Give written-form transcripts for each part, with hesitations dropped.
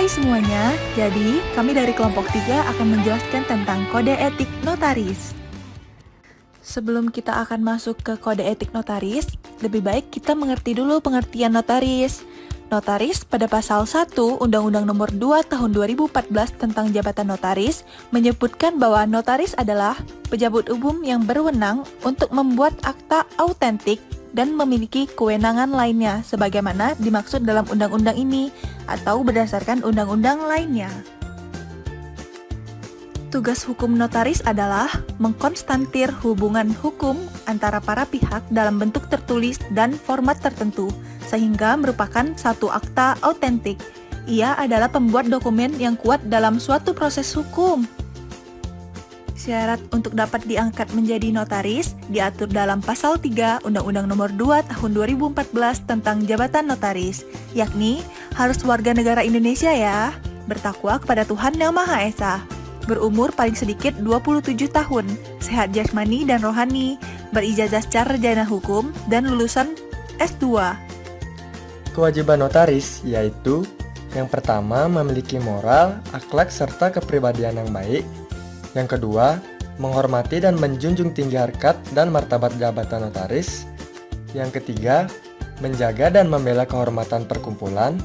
Hai semuanya, jadi kami dari kelompok 3 akan menjelaskan tentang kode etik notaris. Sebelum kita akan masuk ke kode etik notaris, lebih baik kita mengerti dulu pengertian notaris. Notaris pada pasal 1 Undang-Undang Nomor 2 Tahun 2014 tentang jabatan notaris menyebutkan bahwa notaris adalah pejabat umum yang berwenang untuk membuat akta autentik dan memiliki kewenangan lainnya sebagaimana dimaksud dalam undang-undang ini atau berdasarkan undang-undang lainnya. Tugas hukum notaris adalah mengkonstantir hubungan hukum antara para pihak dalam bentuk tertulis dan format tertentu, sehingga merupakan satu akta autentik. Ia adalah pembuat dokumen yang kuat dalam suatu proses hukum. Syarat untuk dapat diangkat menjadi notaris diatur dalam pasal 3 Undang-Undang Nomor 2 Tahun 2014 tentang jabatan notaris, yakni harus warga negara Indonesia ya, bertakwa kepada Tuhan Yang Maha Esa, berumur paling sedikit 27 tahun, sehat jasmani dan rohani, berijazah sarjana hukum, dan lulusan S2. Kewajiban notaris yaitu yang pertama memiliki moral, akhlak, serta kepribadian yang baik. Yang kedua, menghormati dan menjunjung tinggi harkat dan martabat jabatan notaris. Yang ketiga, menjaga dan membela kehormatan perkumpulan.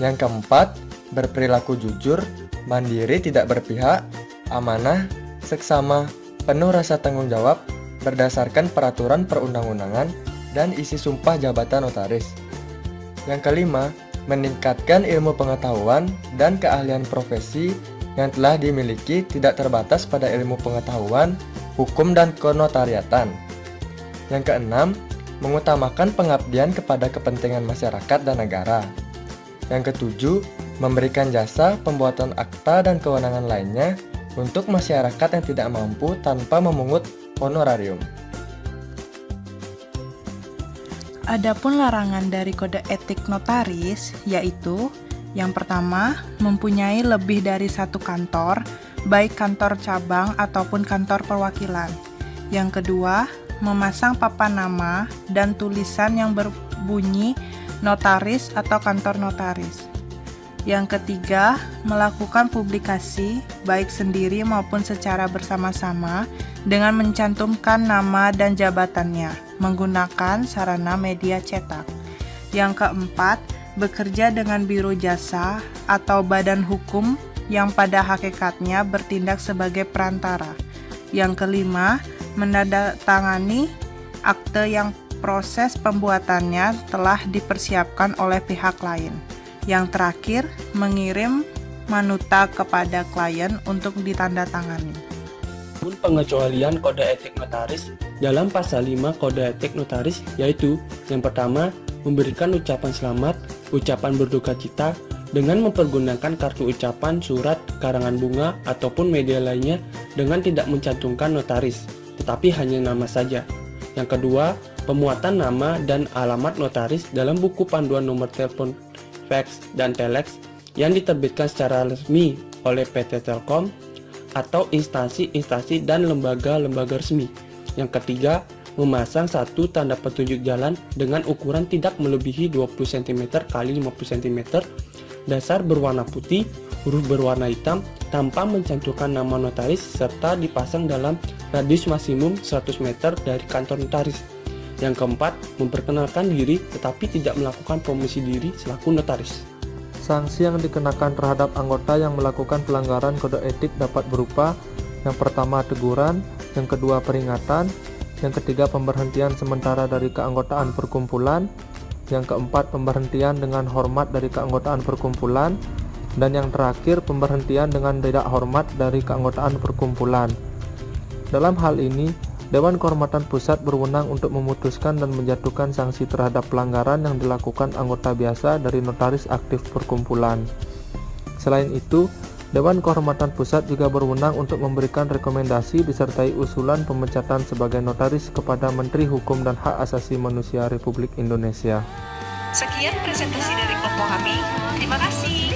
Yang keempat, berperilaku jujur, mandiri, tidak berpihak, amanah, seksama, penuh rasa tanggung jawab, berdasarkan peraturan perundang-undangan dan isi sumpah jabatan notaris. Yang kelima, meningkatkan ilmu pengetahuan dan keahlian profesi yang telah dimiliki tidak terbatas pada ilmu pengetahuan, hukum, dan kenotariatan. Yang keenam, mengutamakan pengabdian kepada kepentingan masyarakat dan negara. Yang ketujuh, memberikan jasa pembuatan akta dan kewenangan lainnya untuk masyarakat yang tidak mampu tanpa memungut honorarium. Adapun larangan dari kode etik notaris yaitu yang pertama, mempunyai lebih dari satu kantor, baik kantor cabang ataupun kantor perwakilan. Yang kedua, memasang papan nama dan tulisan yang berbunyi notaris atau kantor notaris. Yang ketiga, melakukan publikasi baik sendiri maupun secara bersama-sama dengan mencantumkan nama dan jabatannya menggunakan sarana media cetak. Yang keempat, bekerja dengan biro jasa atau badan hukum yang pada hakikatnya bertindak sebagai perantara. Yang kelima, menandatangani akte yang proses pembuatannya telah dipersiapkan oleh pihak lain. Yang terakhir, mengirim manuta kepada klien untuk ditandatangani. Pengecualian kode etik notaris dalam pasal 5 kode etik notaris yaitu yang pertama, memberikan ucapan selamat, ucapan berduka cita dengan mempergunakan kartu ucapan, surat, karangan bunga, ataupun media lainnya dengan tidak mencantumkan notaris, tetapi hanya nama saja. Yang kedua, pemuatan nama dan alamat notaris dalam buku panduan nomor telepon, fax, dan telex yang diterbitkan secara resmi oleh PT Telkom atau instansi-instansi dan lembaga-lembaga resmi. Yang ketiga, memasang satu tanda petunjuk jalan dengan ukuran tidak melebihi 20 cm x 50 cm, dasar berwarna putih, huruf berwarna hitam, tanpa mencantumkan nama notaris, serta dipasang dalam radius maksimum 100 meter dari kantor notaris. Yang keempat, memperkenalkan diri tetapi tidak melakukan promosi diri selaku notaris. Sanksi yang dikenakan terhadap anggota yang melakukan pelanggaran kode etik dapat berupa yang pertama teguran, yang kedua peringatan, yang ketiga pemberhentian sementara dari keanggotaan perkumpulan, yang keempat pemberhentian dengan hormat dari keanggotaan perkumpulan, dan yang terakhir pemberhentian dengan tidak hormat dari keanggotaan perkumpulan. Dalam hal ini, Dewan Kehormatan Pusat berwenang untuk memutuskan dan menjatuhkan sanksi terhadap pelanggaran yang dilakukan anggota biasa dari notaris aktif perkumpulan. Selain itu, Dewan Kehormatan Pusat juga berwenang untuk memberikan rekomendasi disertai usulan pemecatan sebagai notaris kepada Menteri Hukum dan Hak Asasi Manusia Republik Indonesia. Sekian presentasi dari kelompok kami. Terima kasih.